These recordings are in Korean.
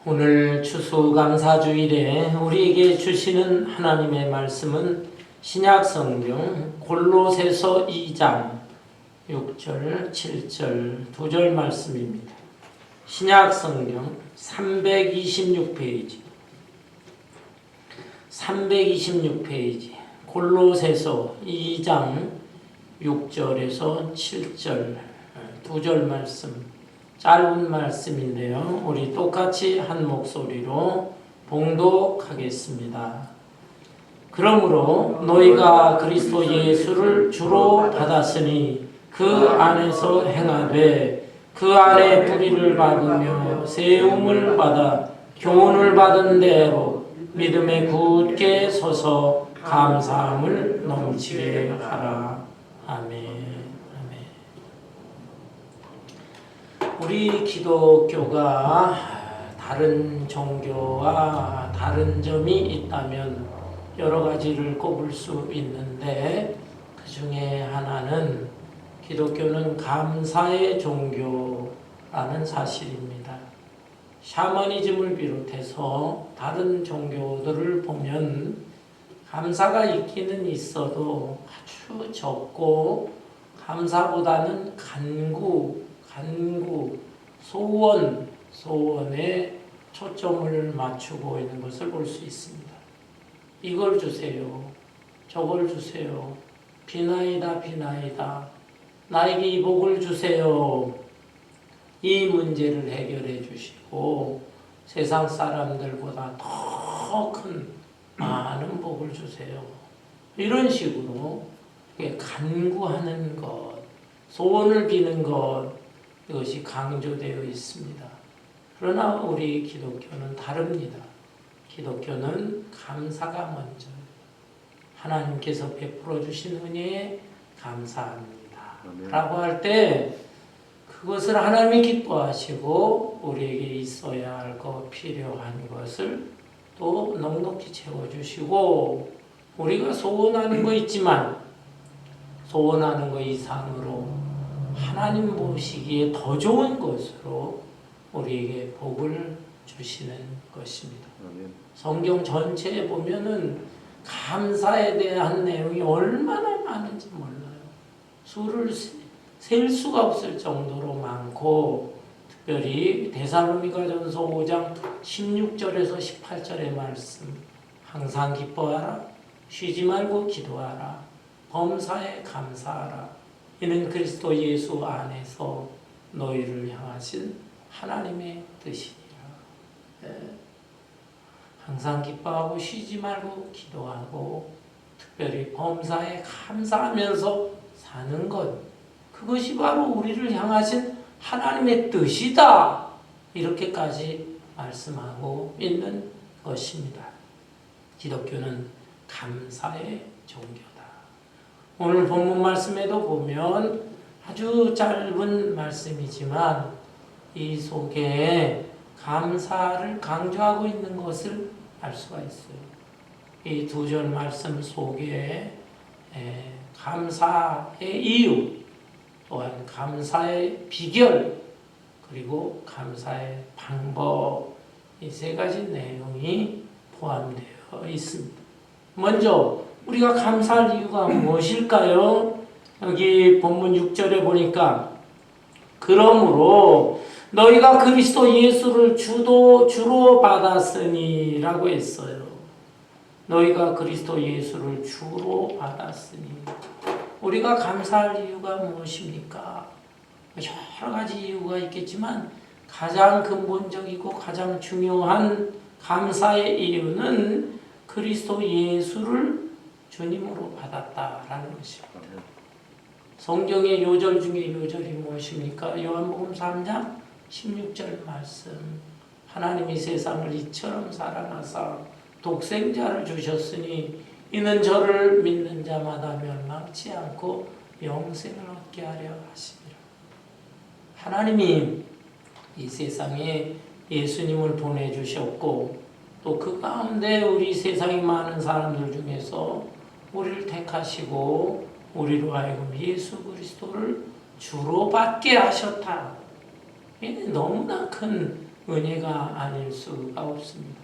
오늘 추수감사주일에 우리에게 주시는 하나님의 말씀은 신약성경 골로새서 2장 6절, 7절, 2절 말씀입니다. 신약성경 326페이지 골로새서 2장 6절에서 7절 2절 말씀, 짧은 말씀인데요. 우리 똑같이 한 목소리로 봉독하겠습니다. 그러므로 너희가 그리스도 예수를 주로 받았으니 그 안에서 행하되 그 안에 뿌리를 받으며 세움을 받아 교훈을 받은 대로 믿음에 굳게 서서 감사함을 넘치게 하라. 아멘. 우리 기독교가 다른 종교와 다른 점이 있다면 여러 가지를 꼽을 수 있는데, 그 중에 하나는 기독교는 감사의 종교라는 사실입니다. 샤머니즘을 비롯해서 다른 종교들을 보면 감사가 있기는 있어도 아주 적고, 감사보다는 간구, 소원에 초점을 맞추고 있는 것을 볼 수 있습니다. 이걸 주세요. 저걸 주세요. 비나이다. 나에게 이 복을 주세요. 이 문제를 해결해 주시고 세상 사람들보다 더 큰 많은 복을 주세요. 이런 식으로 간구하는 것, 소원을 비는 것, 이것이 강조되어 있습니다. 그러나 우리 기독교는 다릅니다. 기독교는 감사가 먼저, 하나님께서 베풀어 주신 은혜에 감사합니다. 라고 할 때 그것을 하나님이 기뻐하시고 우리에게 있어야 할 것, 필요한 것을 또 넉넉히 채워주시고, 우리가 소원하는 거 있지만 소원하는 거 이상으로 하나님 보시기에 더 좋은 것으로 우리에게 복을 주시는 것입니다. 성경 전체에 보면은 감사에 대한 내용이 얼마나 많은지 몰라요. 수를 셀 수가 없을 정도로 많고, 특별히 데살로니가전서 5장 16절에서 18절의 말씀, 항상 기뻐하라, 쉬지 말고 기도하라, 범사에 감사하라, 이는 그리스도 예수 안에서 너희를 향하신 하나님의 뜻이니라. 항상 기뻐하고 쉬지 말고 기도하고 특별히 범사에 감사하면서 사는 것, 그것이 바로 우리를 향하신 하나님의 뜻이다. 이렇게까지 말씀하고 있는 것입니다. 기독교는 감사의 종교다. 오늘 본문 말씀에도 보면 아주 짧은 말씀이지만 이 속에 감사를 강조하고 있는 것을 알 수가 있어요. 이 2절 말씀 속에 감사의 이유, 또한 감사의 비결, 그리고 감사의 방법, 이 3가지 내용이 포함되어 있습니다. 먼저 우리가 감사할 이유가 무엇일까요? 여기 본문 6절에 보니까 그러므로 너희가 그리스도 예수를 주로 받았으니 라고 했어요. 너희가 그리스도 예수를 주로 받았으니. 우리가 감사할 이유가 무엇입니까? 여러 가지 이유가 있겠지만 가장 근본적이고 가장 중요한 감사의 이유는 그리스도 예수를 주님으로 받았다라는 것입니다. 성경의 요절 중에 요절이 무엇입니까? 요한복음 3장 16절 말씀. 하나님이 세상을 이처럼 사랑하사 독생자를 주셨으니 이는 저를 믿는 자마다 멸망치 않고 영생을 얻게 하려 하심이라. 하나님이 이 세상에 예수님을 보내주셨고, 또 그 가운데 우리 세상의 많은 사람들 중에서 우리를 택하시고 우리로 하여금 예수 그리스도를 주로 받게 하셨다. 이게 너무나 큰 은혜가 아닐 수가 없습니다.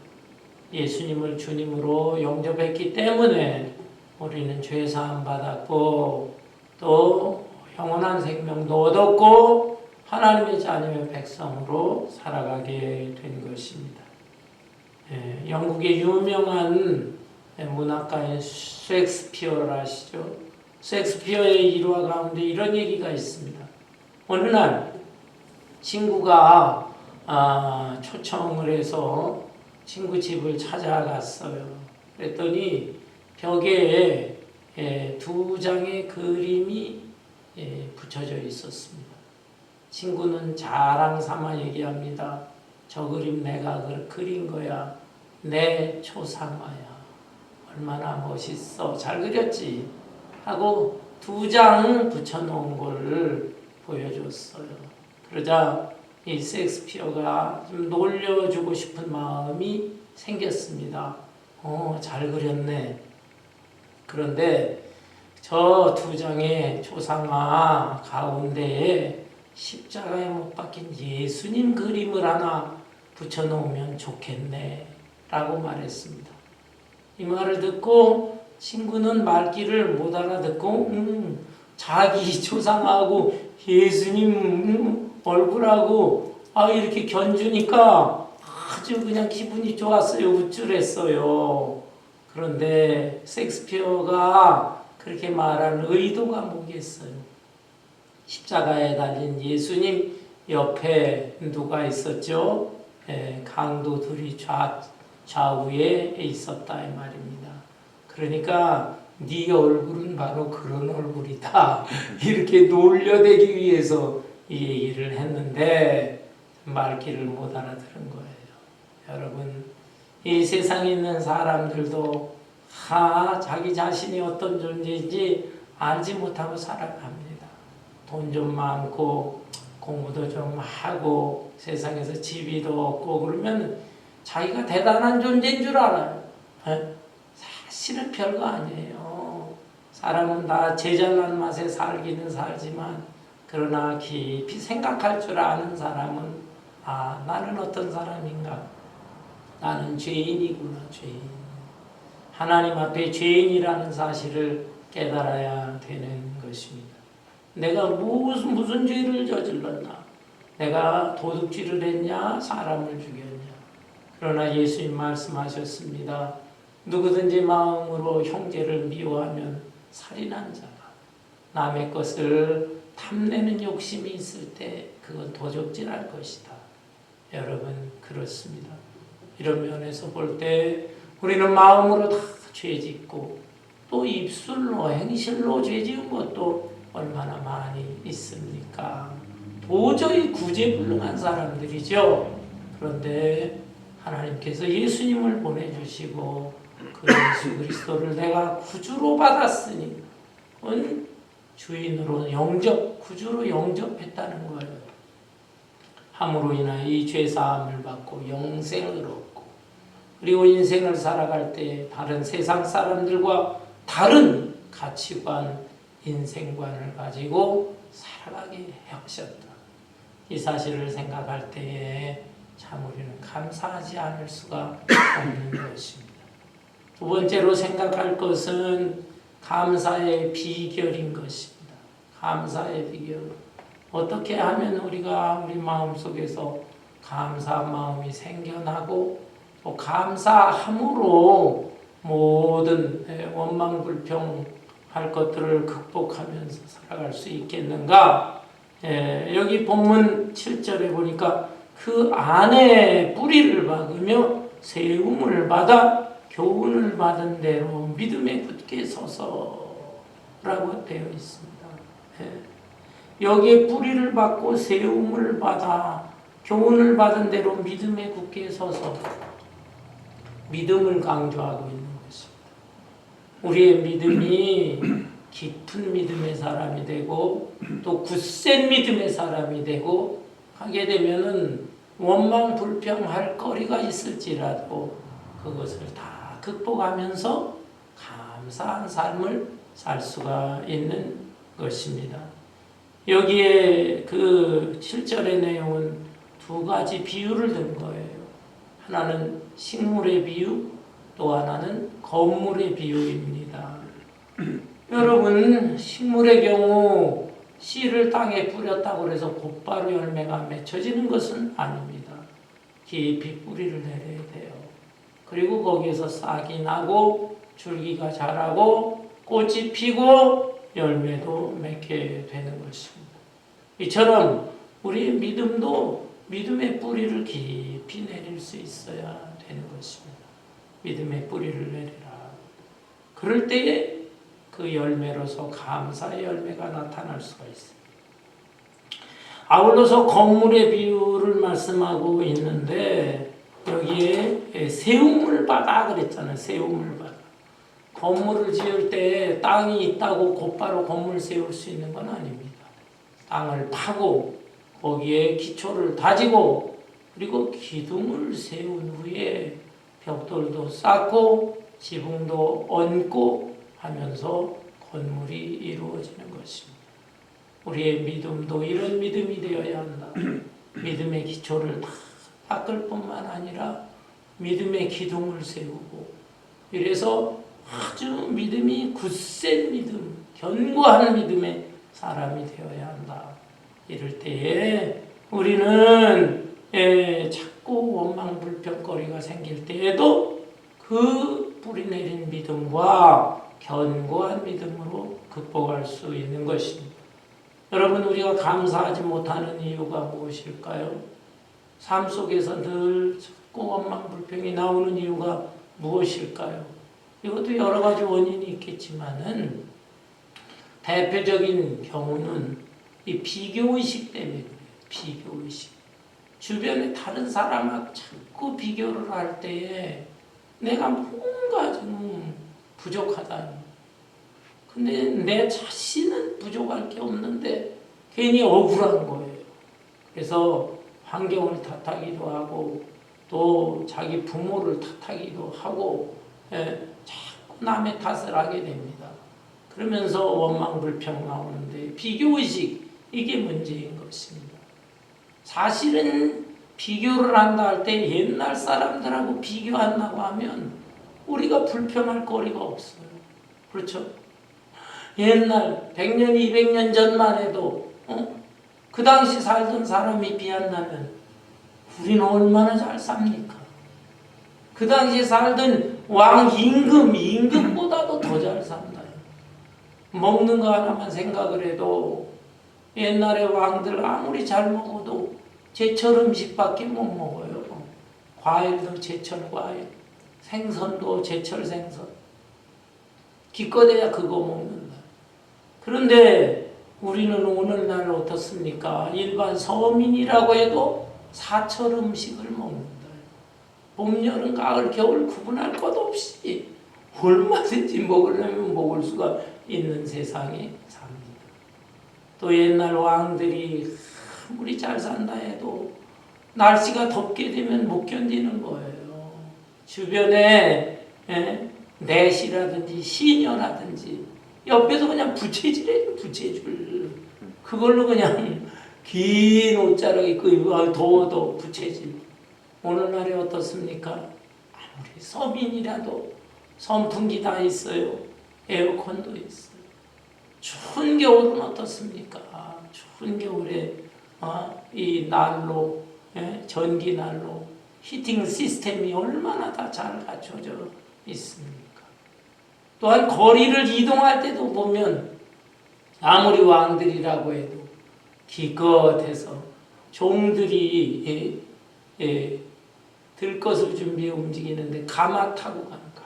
예수님을 주님으로 영접했기 때문에 우리는 죄사함 받았고 또 영원한 생명도 얻었고 하나님의 자녀의 백성으로 살아가게 된 것입니다. 영국의 유명한 문학가인 셰익스피어를 아시죠? 셰익스피어의 일화 가운데 이런 얘기가 있습니다. 어느 날 친구가 초청을 해서 친구 집을 찾아갔어요. 그랬더니 벽에 2장의 그림이 붙여져 있었습니다. 친구는 자랑 삼아 얘기합니다. 저 그림 내가 그린 거야. 내 초상화야. 얼마나 멋있어. 잘 그렸지? 하고 2장 붙여놓은 걸 보여줬어요. 그러자 이 셰익스피어가 좀 놀려주고 싶은 마음이 생겼습니다. 잘 그렸네. 그런데 저 2장의 초상화 가운데에 십자가에 못 박힌 예수님 그림을 하나 붙여놓으면 좋겠네 라고 말했습니다. 이 말을 듣고 친구는 말귀를 못 알아듣고 자기 초상화하고 예수님 얼굴하고 이렇게 견주니까 아주 그냥 기분이 좋았어요. 우쭐했어요. 그런데 셰익스피어가 그렇게 말한 의도가 뭐겠어요? 십자가에 달린 예수님 옆에 누가 있었죠? 강도 둘이 좌우에 있었다 이 말입니다. 그러니까 네 얼굴은 바로 그런 얼굴이다. 이렇게 놀려대기 위해서 이 얘기를 했는데 말귀를 못 알아들은 거예요. 여러분, 이 세상에 있는 사람들도 자기 자신이 어떤 존재인지 알지 못하고 살아갑니다. 돈 좀 많고 공부도 좀 하고 세상에서 지위도 얻고 그러면 자기가 대단한 존재인 줄 알아요. 사실은 별거 아니에요. 사람은 다 제잘난 맛에 살기는 살지만 그러나 깊이 생각할 줄 아는 사람은 나는 어떤 사람인가? 나는 죄인이구나. 죄인. 하나님 앞에 죄인이라는 사실을 깨달아야 되는 것입니다. 내가 무슨 죄를 저질렀나? 내가 도둑질을 했냐? 사람을 죽였냐? 그러나 예수님 말씀하셨습니다. 누구든지 마음으로 형제를 미워하면 살인한 자가, 남의 것을 탐내는 욕심이 있을 때 그건 도적질할 것이다. 여러분, 그렇습니다. 이런 면에서 볼 때 우리는 마음으로 다 죄짓고 또 입술로 행실로 죄지은 것도 얼마나 많이 있습니까? 도저히 구제불능한 사람들이죠. 그런데 하나님께서 예수님을 보내주시고 그 예수 그리스도를 내가 구주로 받았으니 주인으로 구주로 영접했다는 거예요. 함으로 인하여 이 죄사함을 받고 영생을 얻고 그리고 인생을 살아갈 때 다른 세상 사람들과 다른 가치관, 인생관을 가지고 살아가게 하셨다. 이 사실을 생각할 때에 참 우리는 감사하지 않을 수가 없는 것입니다. 두 번째로 생각할 것은 감사의 비결인 것입니다. 감사의 비결. 어떻게 하면 우리가 우리 마음속에서 감사한 마음이 생겨나고 또 감사함으로 모든 원망불평할 것들을 극복하면서 살아갈 수 있겠는가? 여기 본문 7절에 보니까 그 안에 뿌리를 박으며 세움을 받아 교훈을 받은 대로 믿음에 굳게 서서라고 되어 있습니다. 여기에 뿌리를 받고 세움을 받아 교훈을 받은 대로 믿음에 굳게 서서 믿음을 강조하고 있는 것입니다. 우리의 믿음이 깊은 믿음의 사람이 되고 또 굳센 믿음의 사람이 되고 하게 되면은 원망 불평할 거리가 있을지라도 그것을 다 극복하면서 감사한 삶을 살 수가 있는 것입니다. 여기에 그 7절의 내용은 두 가지 비유를 든 거예요. 하나는 식물의 비유, 또 하나는 건물의 비유입니다. 여러분, 식물의 경우 씨를 땅에 뿌렸다고 해서 곧바로 열매가 맺혀지는 것은 아닙니다. 깊이 뿌리를 내려야 돼요. 그리고 거기에서 싹이 나고 줄기가 자라고 꽃이 피고 열매도 맺게 되는 것입니다. 이처럼 우리의 믿음도 믿음의 뿌리를 깊이 내릴 수 있어야 되는 것입니다. 믿음의 뿌리를 내리라. 그럴 때에 그 열매로서 감사의 열매가 나타날 수가 있습니다. 아울러서 건물의 비유를 말씀하고 있는데 여기에 세우물바다 그랬잖아요. 세우물바다. 건물을 지을 때 땅이 있다고 곧바로 건물 세울 수 있는 건 아닙니다. 땅을 파고 거기에 기초를 다지고 그리고 기둥을 세운 후에 벽돌도 쌓고 지붕도 얹고 하면서 건물이 이루어지는 것입니다. 우리의 믿음도 이런 믿음이 되어야 한다. 믿음의 기초를 다 닦을 뿐만 아니라 믿음의 기둥을 세우고 이래서 아주 믿음이 굳센 믿음, 견고한 믿음의 사람이 되어야 한다. 이럴 때에 우리는 자꾸 원망불평거리가 생길 때에도 그 뿌리 내린 믿음과 견고한 믿음으로 극복할 수 있는 것입니다. 여러분, 우리가 감사하지 못하는 이유가 무엇일까요? 삶 속에서 늘 자꾸 원망불평이 나오는 이유가 무엇일까요? 이것도 여러 가지 원인이 있겠지만은 대표적인 경우는 이 비교의식 때문에 그래요. 비교의식. 주변에 다른 사람하고 자꾸 비교를 할 때에 내가 뭔가 좀 부족하다. 근데 내 자신은 부족할 게 없는데 괜히 억울한 거예요. 그래서 환경을 탓하기도 하고 또 자기 부모를 탓하기도 하고 자꾸 남의 탓을 하게 됩니다. 그러면서 원망불평 나오는데 비교의식 이게 문제인 것입니다. 사실은 비교를 한다 할 때 옛날 사람들하고 비교한다고 하면 우리가 불평할 거리가 없어요. 그렇죠? 옛날 100년, 200년 전만 해도 그 당시 살던 사람이 비한다면 우리는 얼마나 잘 삽니까? 그 당시 살던 왕 임금보다도 더 잘 산다. 먹는 거 하나만 생각을 해도 옛날에 왕들 아무리 잘 먹어도 제철 음식밖에 못 먹어요. 과일도 제철 과일, 생선도 제철 생선. 기껏해야 그거 먹는다. 그런데 우리는 오늘날 어떻습니까? 일반 서민이라고 해도 사철 음식을 먹는다. 봄, 여름, 가을, 겨울 구분할 것 없이 얼마든지 먹으려면 먹을 수가 있는 세상에 삽니다. 또 옛날 왕들이 아무리 잘 산다 해도 날씨가 덥게 되면 못 견디는 거예요. 주변에 내시라든지 시녀라든지 옆에서 그냥 부채질해요. 부채질. 그걸로 그냥 긴 옷자락 입고 더워도 부채질. 오늘날에 어떻습니까? 아무리 서민이라도 선풍기 다 있어요. 에어컨도 있어요. 추운 겨울은 어떻습니까? 추운 겨울에 이 난로, 전기 난로, 히팅 시스템이 얼마나 다 잘 갖춰져 있습니까? 또한 거리를 이동할 때도 보면 아무리 왕들이라고 해도 기껏해서 종들이 들것을 준비해 움직이는데 가마 타고 가는가?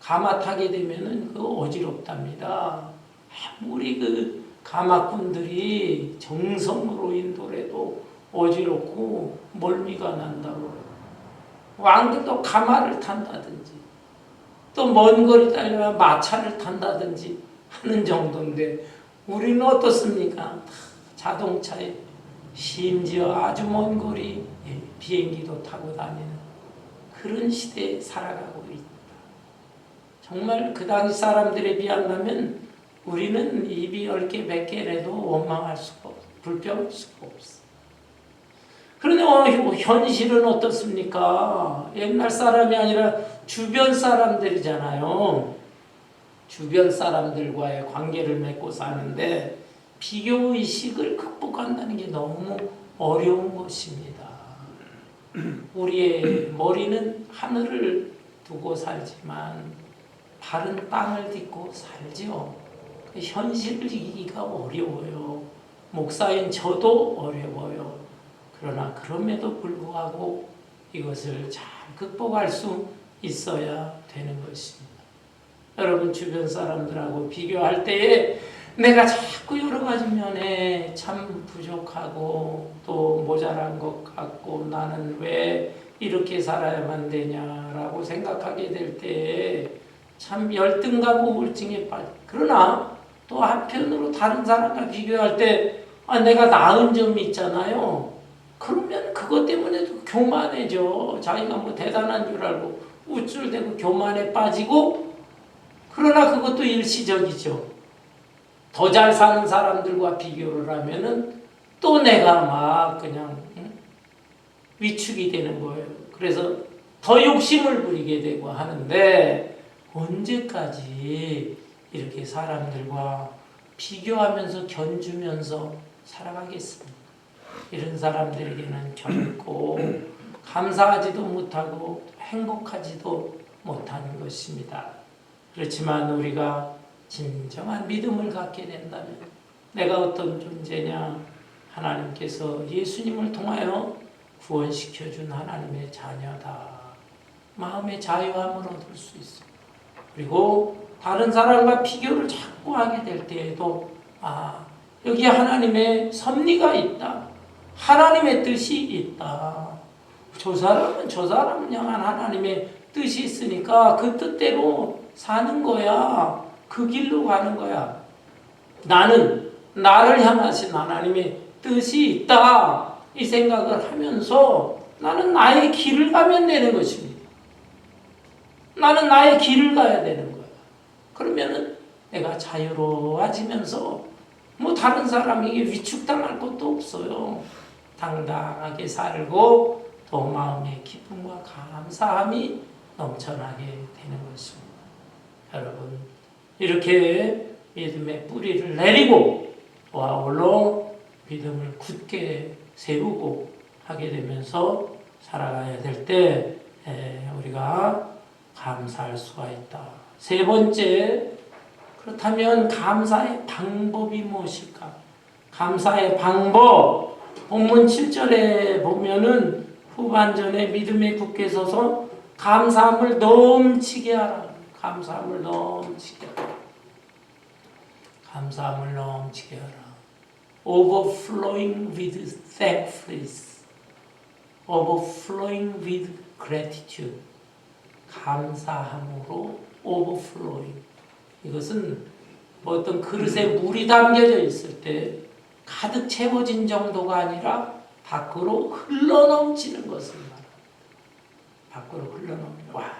가마 타게 되면은 그 어지럽답니다. 아무리 그 가마꾼들이 정성으로 인도해도 어지럽고 멀미가 난다고. 왕들도 가마를 탄다든지 또 먼 거리 달려면 마차를 탄다든지 하는 정도인데 우리는 어떻습니까? 자동차에 심지어 아주 먼 거리 비행기도 타고 다니는 그런 시대에 살아가고 있다. 정말 그 당시 사람들에 비한다면 우리는 입이 10개, 100개라도 원망할 수가 없어. 불평할 수가 없어. 그런데 현실은 어떻습니까? 옛날 사람이 아니라 주변 사람들이잖아요. 주변 사람들과의 관계를 맺고 사는데 비교의식을 극복한다는 게 너무 어려운 것입니다. 우리의 머리는 하늘을 두고 살지만 발은 땅을 딛고 살죠. 현실을 이기기가 어려워요. 목사인 저도 어려워요. 그러나 그럼에도 불구하고 이것을 잘 극복할 수 있어야 되는 것입니다. 여러분 주변 사람들하고 비교할 때에 내가 자꾸 여러 가지 면에 참 부족하고 또 모자란 것 같고 나는 왜 이렇게 살아야만 되냐라고 생각하게 될 때에 참 열등감 우울증에 빠져. 그러나 또 한편으로 다른 사람과 비교할 때 내가 나은 점이 있잖아요. 그러면 그것 때문에도 교만해져. 자기가 뭐 대단한 줄 알고 우쭐대고 교만에 빠지고, 그러나 그것도 일시적이죠. 더 잘 사는 사람들과 비교를 하면은 또 내가 막 그냥 위축이 되는 거예요. 그래서 더 욕심을 부리게 되고 하는데, 언제까지 이렇게 사람들과 비교하면서 견주면서 살아가겠습니까? 이런 사람들에게는 결코 감사하지도 못하고 행복하지도 못하는 것입니다. 그렇지만 우리가 진정한 믿음을 갖게 된다면 내가 어떤 존재냐, 하나님께서 예수님을 통하여 구원시켜준 하나님의 자녀다. 마음의 자유함을 얻을 수 있습니다. 그리고 다른 사람과 비교를 자꾸 하게 될 때에도 여기 하나님의 섭리가 있다. 하나님의 뜻이 있다. 저 사람은 향한 하나님의 뜻이 있으니까 그 뜻대로 사는 거야. 그 길로 가는 거야. 나는 나를 향하신 하나님의 뜻이 있다. 이 생각을 하면서 나는 나의 길을 가면 되는 것입니다. 나는 나의 길을 가야 되는 거야. 그러면은 내가 자유로워지면서 뭐 다른 사람에게 위축당할 것도 없어요. 당당하게 살고 또 마음의 기쁨과 감사함이 넘쳐나게 되는 것입니다. 여러분, 이렇게 믿음의 뿌리를 내리고 또 아울러 믿음을 굳게 세우고 하게 되면서 살아가야 될 때 우리가 감사할 수가 있다. 세 번째, 그렇다면 감사의 방법이 무엇일까? 감사의 방법, 본문 7절에 보면은 후반전에 믿음에 굳게 서서 감사함을 넘치게 하라. 감사함을 넘치게 하라. 감사함을 넘치게 하라. Overflowing with thankfulness. Overflowing with gratitude. 감사함으로 overflowing. 이것은 뭐 어떤 그릇에 물이 담겨져 있을 때 가득 채워진 정도가 아니라 밖으로 흘러넘치는 것을 말합니다. 밖으로 흘러넘치는. 와,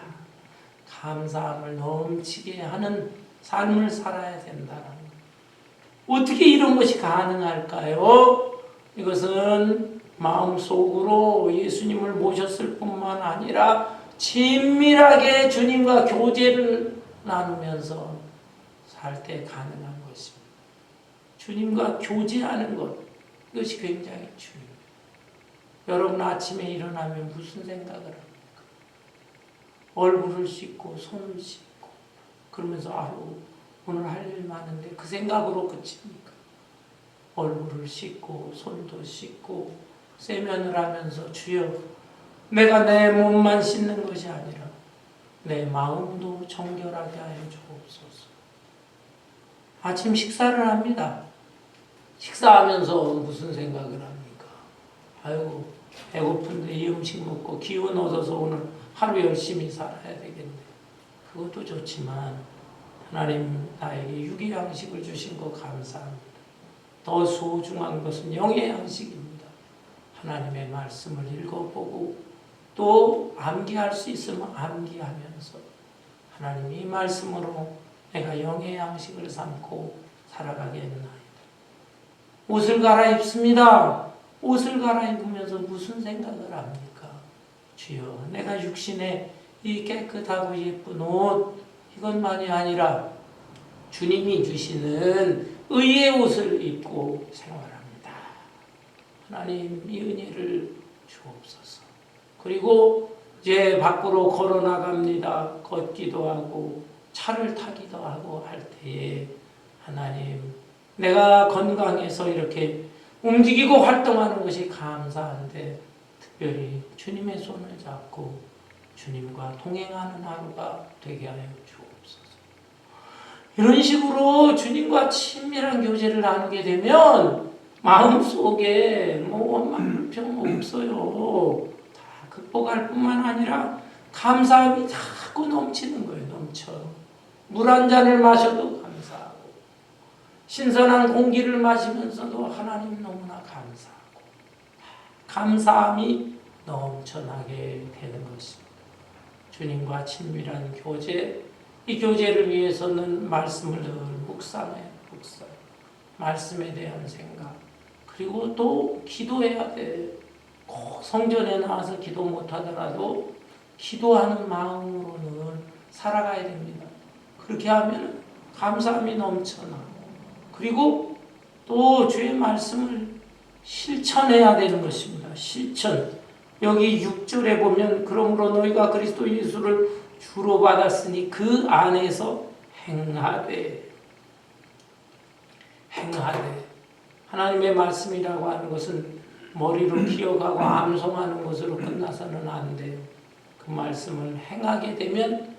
감사함을 넘치게 하는 삶을 살아야 된다는 것. 어떻게 이런 것이 가능할까요? 이것은 마음속으로 예수님을 모셨을 뿐만 아니라 친밀하게 주님과 교제를 나누면서 살 때 가능한 것입니다. 주님과 교제하는 것, 이것이 굉장히 중요해요. 여러분 아침에 일어나면 무슨 생각을 합니까? 얼굴을 씻고 손을 씻고 그러면서 오늘 할 일 많은데 그 생각으로 그칩니까? 얼굴을 씻고 손도 씻고 세면을 하면서 주여, 내가 내 몸만 씻는 것이 아니라 내 마음도 정결하게 하여 주옵소서. 아침 식사를 합니다. 식사하면서 무슨 생각을 합니까? 아이고, 배고픈데 이 음식 먹고 기운 얻어서 오늘 하루 열심히 살아야 되겠네. 그것도 좋지만 하나님 나에게 육의 양식을 주신 거 감사합니다. 더 소중한 것은 영의 양식입니다. 하나님의 말씀을 읽어보고 또 암기할 수 있으면 암기하면서 하나님이 말씀으로 내가 영의 양식을 삼고 살아가겠나이다. 옷을 갈아입습니다. 옷을 갈아입으면서 보면서 무슨 생각을 합니까? 주여, 내가 육신에 이 깨끗하고 예쁜 옷 이것만이 아니라 주님이 주시는 의의 옷을 입고 생활합니다. 하나님 이 은혜를 주옵소서. 그리고 이제 밖으로 걸어 나갑니다. 걷기도 하고 차를 타기도 하고 할 때에 하나님, 내가 건강해서 이렇게 움직이고 활동하는 것이 감사한데 특별히 주님의 손을 잡고 주님과 동행하는 하루가 되게 하여 주옵소서. 이런 식으로 주님과 친밀한 교제를 나누게 되면 마음속에 뭐 원망 불평 없어요. 다 극복할 뿐만 아니라 감사함이 자꾸 넘치는 거예요. 넘쳐. 물 한 잔을 마셔도 감사하고 신선한 공기를 마시면서도 하나님 너무나 감사하고 감사함이 넘쳐나게 되는 것입니다. 주님과 친밀한 교제, 이 교제를 위해서는 말씀을 늘 묵상해. 말씀에 대한 생각. 그리고 또 기도해야 돼. 꼭 성전에 나와서 기도 못하더라도 기도하는 마음으로는 살아가야 됩니다. 그렇게 하면 감사함이 넘쳐나. 그리고 또 주의 말씀을 실천해야 되는 것입니다. 실천. 여기 6절에 보면 그러므로 너희가 그리스도 예수를 주로 받았으니 그 안에서 행하되. 하나님의 말씀이라고 하는 것은 머리로 기억하고 암송하는 것으로 끝나서는 안 돼요. 그 말씀을 행하게 되면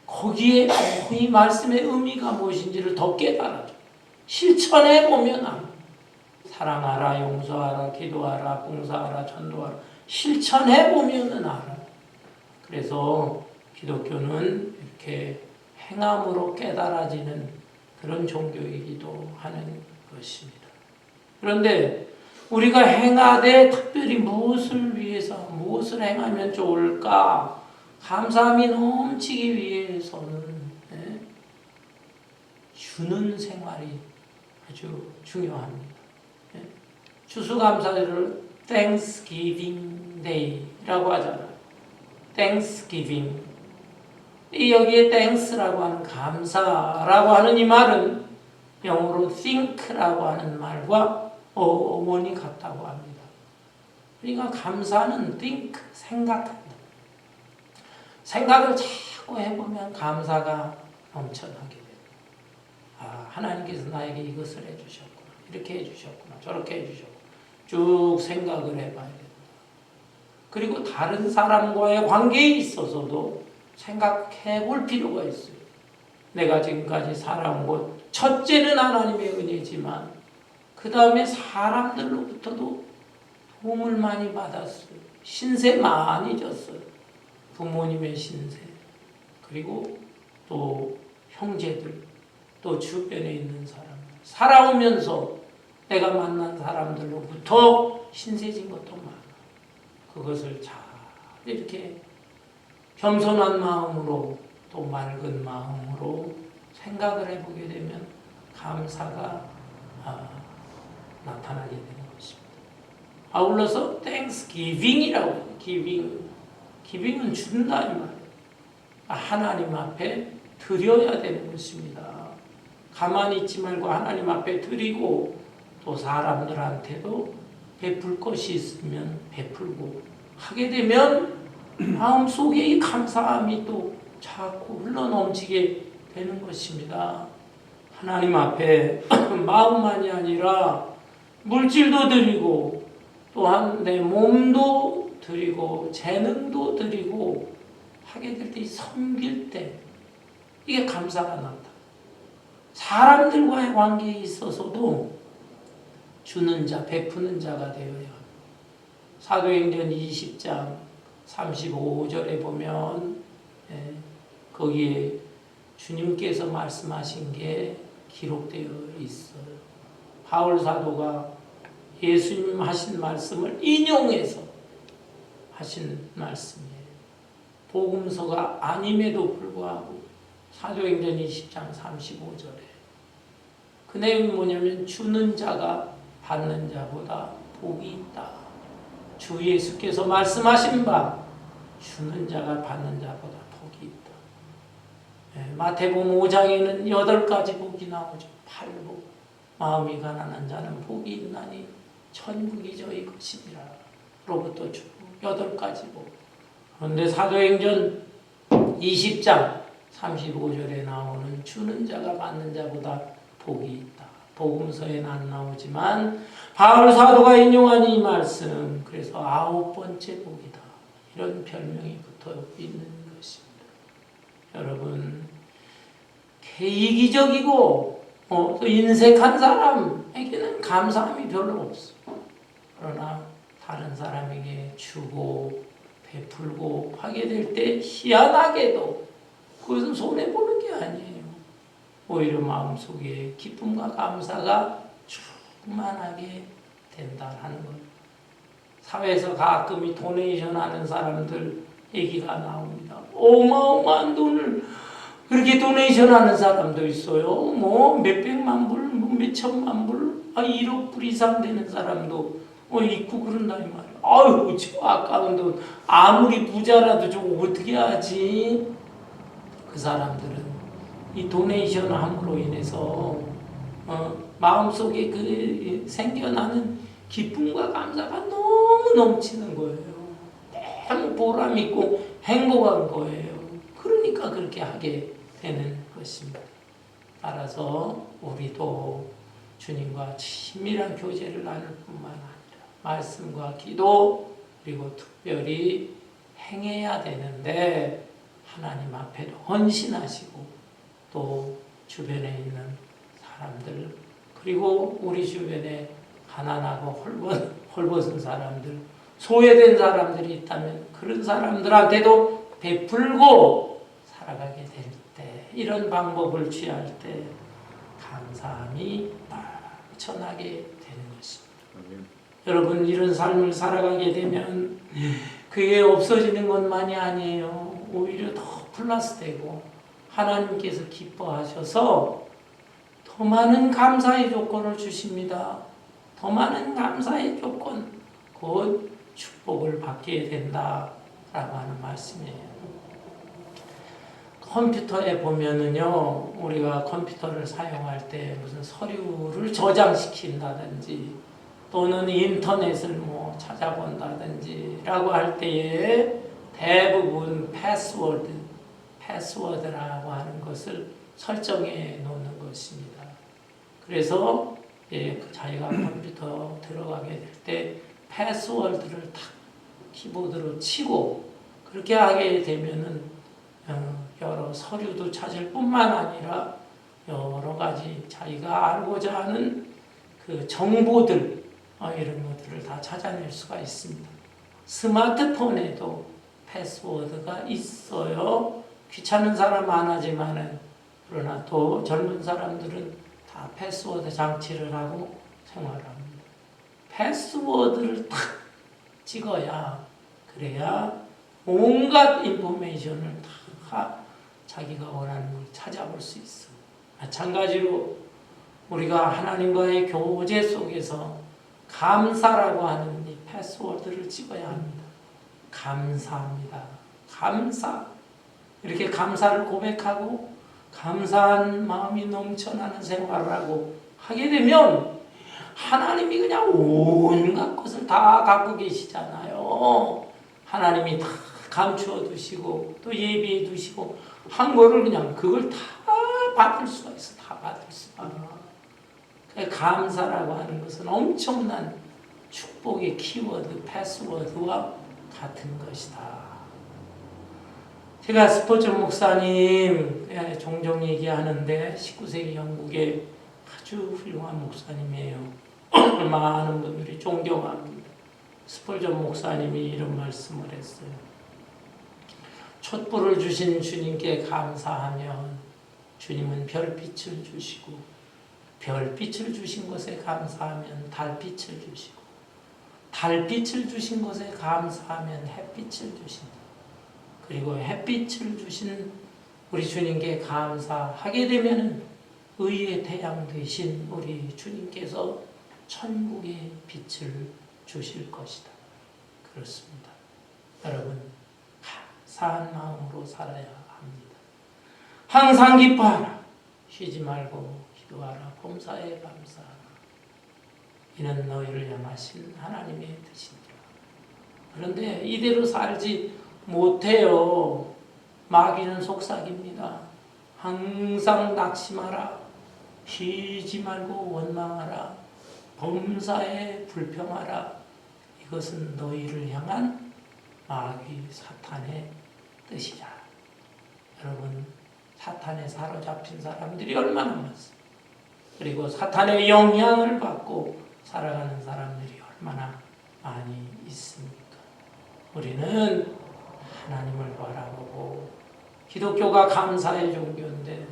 거기에 이 말씀의 의미가 무엇인지를 더 깨달아줘. 실천해 보면 사랑하라, 용서하라, 기도하라, 봉사하라, 전도하라. 실천해 보면은 알아. 그래서 기독교는 이렇게 행함으로 깨달아지는 그런 종교이기도 하는 것입니다. 그런데 우리가 행하되 특별히 무엇을 위해서, 무엇을 행하면 좋을까? 감사함이 넘치기 위해서는 주는 생활이 아주 중요합니다. 추수감사절을 Thanksgiving Day라고 하잖아요. Thanksgiving. 여기에 thanks라고 하는 감사라고 하는 이 말은 영어로 think라고 하는 말과 어원이 같다고 합니다. 그러니까 감사는 think, 생각한다. 생각을 자꾸 해보면 감사가 넘쳐나게 됩니다. 하나님께서 나에게 이것을 해주셨구나. 이렇게 해주셨구나. 저렇게 해주셨구나. 쭉 생각을 해봐야 됩니다. 그리고 다른 사람과의 관계에 있어서도 생각해 볼 필요가 있어요. 내가 지금까지 살아온 것, 첫째는 하나님의 은혜지만 그 다음에 사람들로부터도 도움을 많이 받았어요. 신세 많이 졌어요. 부모님의 신세, 그리고 또 형제들, 또 주변에 있는 사람들. 살아오면서 내가 만난 사람들로부터 신세진 것도 많아. 그것을 잘 이렇게 겸손한 마음으로 또 맑은 마음으로 생각을 해보게 되면 감사가 나타나게 되는 것입니다. 아울러서 Thanksgiving이라고 해요. Giving은 준다 이 말이에요. 하나님 앞에 드려야 되는 것입니다. 가만히 있지 말고 하나님 앞에 드리고 또 사람들한테도 베풀 것이 있으면 베풀고 하게 되면 마음속에 이 감사함이 또 자꾸 흘러넘치게 되는 것입니다. 하나님 앞에 마음만이 아니라 물질도 드리고 또한 내 몸도 드리고 재능도 드리고 하게 될 때 섬길 때 이게 감사가 난다. 사람들과의 관계에 있어서도 주는 자, 베푸는 자가 되어야 합니다. 사도행전 20장 35절에 보면 거기에 주님께서 말씀하신 게 기록되어 있어요. 바울 사도가 예수님 하신 말씀을 인용해서 하신 말씀이에요. 복음서가 아님에도 불구하고 사도행전 20장 35절에 그 내용이 뭐냐면 주는 자가 받는 자보다 복이 있다. 주 예수께서 말씀하신 바 주는 자가 받는 자보다 복이 있다. 마태복음 5장에는 8가지 복이 나오죠. 8복. 마음이 가난한 자는 복이 있나니 천국이 저희 것이니라. 로부터 주고 8가지 복. 그런데 사도행전 20장 35절에 나오는 주는 자가 받는 자보다 복이 있다. 복음서에는 안 나오지만 바울 사도가 인용한 이 말씀, 그래서 9번째 복이다. 이런 별명이 붙어 있는 것입니다. 여러분, 이기적이고 또 인색한 사람에게는 감사함이 별로 없어. 그러나 다른 사람에게 주고 베풀고 하게 될 때 희한하게도 그것은 손해보는 게 아니에요. 오히려 마음속에 기쁨과 감사가 충만하게 된다 하는 것. 사회에서 가끔 이 도네이션 하는 사람들 얘기가 나옵니다. 어마어마한 돈을 그렇게 도네이션 하는 사람도 있어요. 뭐 몇백만 불, 뭐 몇천만 불, 1억 불 이상 되는 사람도 있고 그런다 이 말이에요. 아유, 저 아까운 돈 아무리 부자라도 좀 어떻게 하지? 그 사람들은 이 도네이션 함으로 인해서 마음속에 그 생겨나는 기쁨과 감사가 너무 넘치는 거예요. 너무 보람 있고 행복한 거예요. 그러니까 그렇게 하게 되는 것입니다. 따라서 우리도 주님과 친밀한 교제를 나눌 뿐만 아니라 말씀과 기도 그리고 특별히 행해야 되는데 하나님 앞에도 헌신하시고 또 주변에 있는 사람들 그리고 우리 주변에 가난하고 헐벗은 사람들 소외된 사람들이 있다면 그런 사람들한테도 베풀고 살아가게 될 때 이런 방법을 취할 때 감사함이 넘쳐나게 되는 것입니다. 여러분 이런 삶을 살아가게 되면 그게 없어지는 것만이 아니에요. 오히려 더 플러스 되고 하나님께서 기뻐하셔서 더 많은 감사의 조건을 주십니다. 더 많은 감사의 조건, 곧 축복을 받게 된다라고 하는 말씀이에요. 컴퓨터에 보면은요, 우리가 컴퓨터를 사용할 때 무슨 서류를 저장시킨다든지 또는 인터넷을 뭐 찾아본다든지라고 할 때에 대부분 패스워드라고 하는 것을 설정해 놓는 것입니다. 그래서 자기가 컴퓨터 들어가게 될 때 패스워드를 탁 키보드로 치고 그렇게 하게 되면은 여러 서류도 찾을 뿐만 아니라 여러 가지 자기가 알고자 하는 그 정보들 이런 것들을 다 찾아낼 수가 있습니다. 스마트폰에도 패스워드가 있어요. 귀찮은 사람 안 하지만은 그러나 또 젊은 사람들은 다 패스워드 장치를 하고 생활합니다. 패스워드를 탁 찍어야 그래야 온갖 인포메이션을 다 자기가 원하는 걸 찾아볼 수 있어. 마찬가지로 우리가 하나님과의 교제 속에서 감사라고 하는 이 패스워드를 찍어야 합니다. 감사합니다. 감사. 이렇게 감사를 고백하고 감사한 마음이 넘쳐나는 생활을 하고 하게 되면 하나님이 그냥 온갖 것을 다 갖고 계시잖아요. 하나님이 다 감추어 두시고 또 예비해 두시고 한 거를 그냥 그걸 다 받을 수가 있어. 다 받을 수가. 감사라고 하는 것은 엄청난 축복의 키워드, 패스워드와 같은 것이다. 제가 스포츠 목사님 종종 얘기하는데 19세기 영국의 아주 훌륭한 목사님이에요. 많은 분들이 존경합니다. 스포츠 목사님이 이런 말씀을 했어요. 촛불을 주신 주님께 감사하면 주님은 별빛을 주시고 별빛을 주신 것에 감사하면 달빛을 주시고 달빛을 주신 것에 감사하면 햇빛을 주신다. 그리고 햇빛을 주신 우리 주님께 감사하게 되면 의의 태양 되신 우리 주님께서 천국의 빛을 주실 것이다. 그렇습니다. 여러분, 감사한 마음으로 살아야 합니다. 항상 기뻐하라. 쉬지 말고 기도하라. 범사에 감사하라. 이는 너희를 향하신 하나님의 뜻이니라. 그런데 이대로 살지 못해요. 마귀는 속삭입니다. 항상 낙심하라. 쉬지 말고 원망하라. 범사에 불평하라. 이것은 너희를 향한 마귀 사탄의 뜻이다. 여러분, 사탄에 사로잡힌 사람들이 얼마나 많습니까? 그리고 사탄의 영향을 받고 살아가는 사람들이 얼마나 많이 있습니까? 우리는 하나님을 바라보고, 기독교가 감사의 종교인데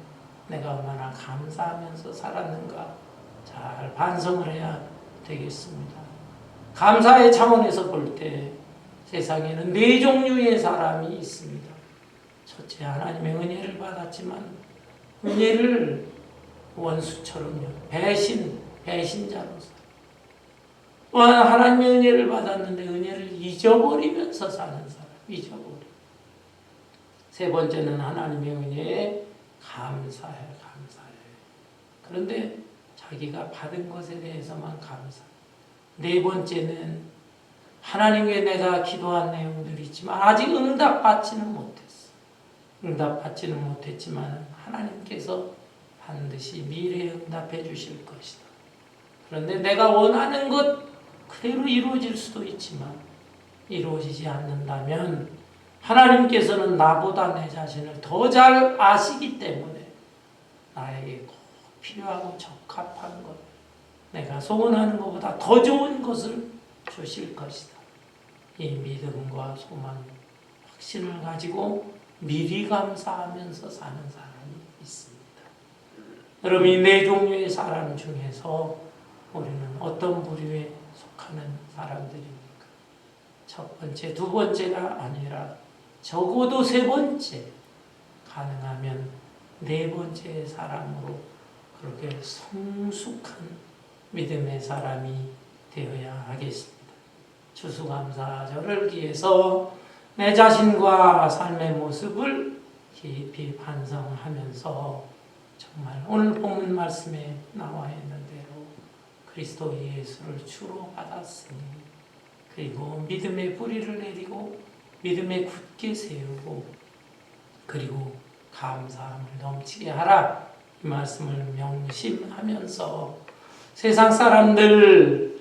내가 얼마나 감사하면서 살았는가 잘 반성을 해야 되겠습니다. 감사의 차원에서 볼 때 세상에는 네 종류의 사람이 있습니다. 첫째, 하나님의 은혜를 받았지만 은혜를 원수처럼요, 배신자로 살아. 하나님의 은혜를 받았는데 은혜를 잊어버리면서 사는 사람, 잊어버려. 세 번째는 하나님의 은혜에 감사해. 그런데 자기가 받은 것에 대해서만 감사. 네 번째는 하나님께 내가 기도한 내용들이 있지만 아직 응답받지는 못했어. 응답받지는 못했지만 하나님께서 반드시 미래에 응답해 주실 것이다. 그런데 내가 원하는 것 그대로 이루어질 수도 있지만 이루어지지 않는다면 하나님께서는 나보다 내 자신을 더 잘 아시기 때문에 나에게 꼭 필요하고 적합한 것, 내가 소원하는 것보다 더 좋은 것을 주실 것이다. 이 믿음과 소망, 확신을 가지고 미리 감사하면서 사는 사람이 있습니다. 여러분, 이 네 종류의 사람 중에서 우리는 어떤 부류에 속하는 사람들입니까? 첫 번째, 두 번째가 아니라 적어도 세 번째, 가능하면 네 번째 사람으로 그렇게 성숙한 믿음의 사람이 되어야 하겠습니다. 추수감사절을 기해서 내 자신과 삶의 모습을 깊이 반성하면서 정말 오늘 본문 말씀에 나와 있는 대로 그리스도 예수를 주로 받았으니, 그리고 믿음의 뿌리를 내리고 믿음에 굳게 세우고, 그리고 감사함을 넘치게 하라, 이 말씀을 명심하면서 세상 사람들을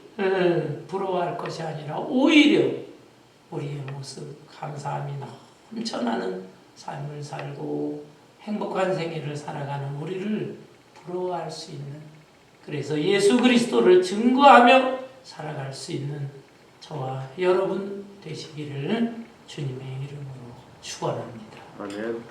부러워할 것이 아니라 오히려 우리의 모습, 감사함이 넘쳐나는 삶을 살고 행복한 생애를 살아가는 우리를 부러워할 수 있는, 그래서 예수 그리스도를 증거하며 살아갈 수 있는 저와 여러분 되시기를 주님의 이름으로 축원합니다. 아멘.